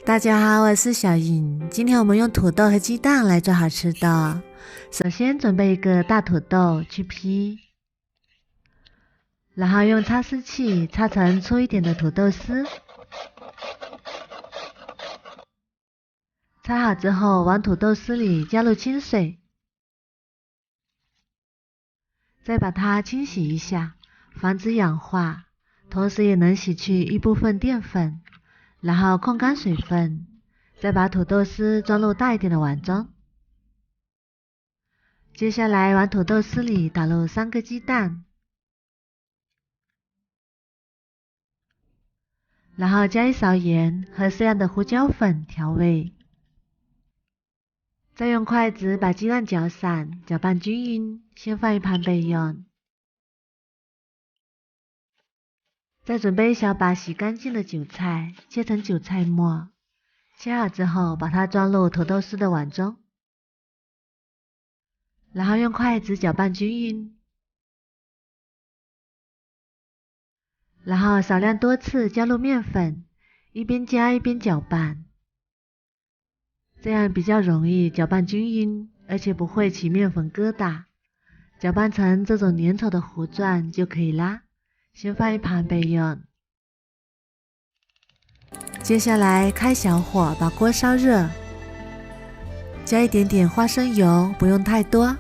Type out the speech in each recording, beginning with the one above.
大家好，我是小颖。今天我们用土豆和鸡蛋来做好吃的。首先准备一个大土豆，去皮，然后用擦丝器擦成粗一点的土豆丝。擦好之后，往土豆丝里加入清水，再把它清洗一下，防止氧化，同时也能洗去一部分淀粉。然后控干水分，再把土豆丝装入大一点的碗中。接下来往土豆丝里打入3个鸡蛋，然后加1勺盐和适量的胡椒粉调味。再用筷子把鸡蛋搅散，搅拌均匀，先放一旁备用。再准备一小把洗干净的韭菜，切成韭菜末。切好之后，把它装入土豆丝的碗中，然后用筷子搅拌均匀，然后少量多次加入面粉，一边加一边搅拌，这样比较容易搅拌均匀，而且不会起面粉疙瘩。搅拌成这种粘稠的糊状就可以啦。先放一旁备用。接下来开小火把锅烧热，加一点点花生油，不用太多，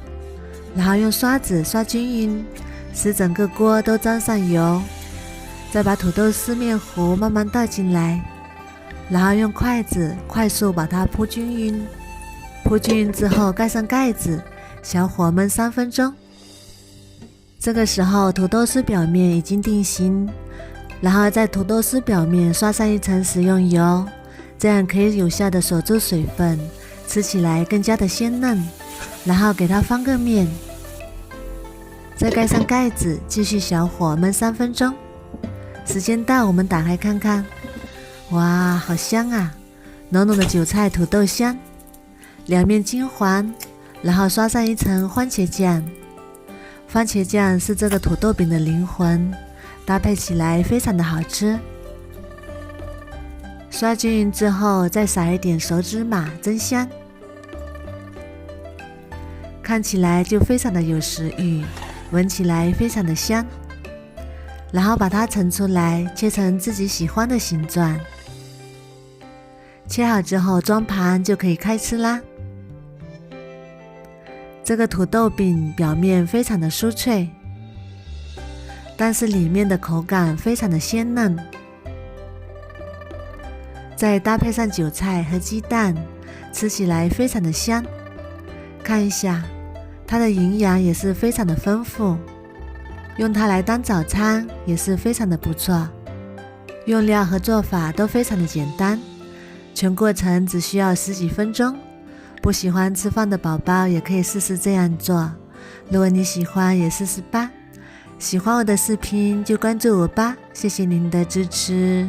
然后用刷子刷均匀，使整个锅都沾上油。再把土豆丝面糊慢慢倒进来，然后用筷子快速把它铺均匀。铺均匀之后盖上盖子，小火焖3分钟。这个时候土豆丝表面已经定型，然后在土豆丝表面刷上一层食用油，这样可以有效的锁住水分，吃起来更加的鲜嫩。然后给它翻个面，再盖上盖子，继续小火焖3分钟。时间到，我们打开看看，哇，好香啊！浓浓的韭菜土豆香，两面金黄，然后刷上一层番茄酱。番茄酱是这个土豆饼的灵魂，搭配起来非常的好吃。刷均匀之后，再撒一点熟芝麻增香，看起来就非常的有食欲，闻起来非常的香。然后把它盛出来，切成自己喜欢的形状。切好之后装盘就可以开吃啦。这个土豆饼表面非常的酥脆，但是里面的口感非常的鲜嫩。再搭配上韭菜和鸡蛋，吃起来非常的香。看一下，它的营养也是非常的丰富，用它来当早餐也是非常的不错。用料和做法都非常的简单，全过程只需要10几分钟。不喜欢吃饭的宝宝也可以试试这样做，如果你喜欢也试试吧。喜欢我的视频就关注我吧，谢谢您的支持。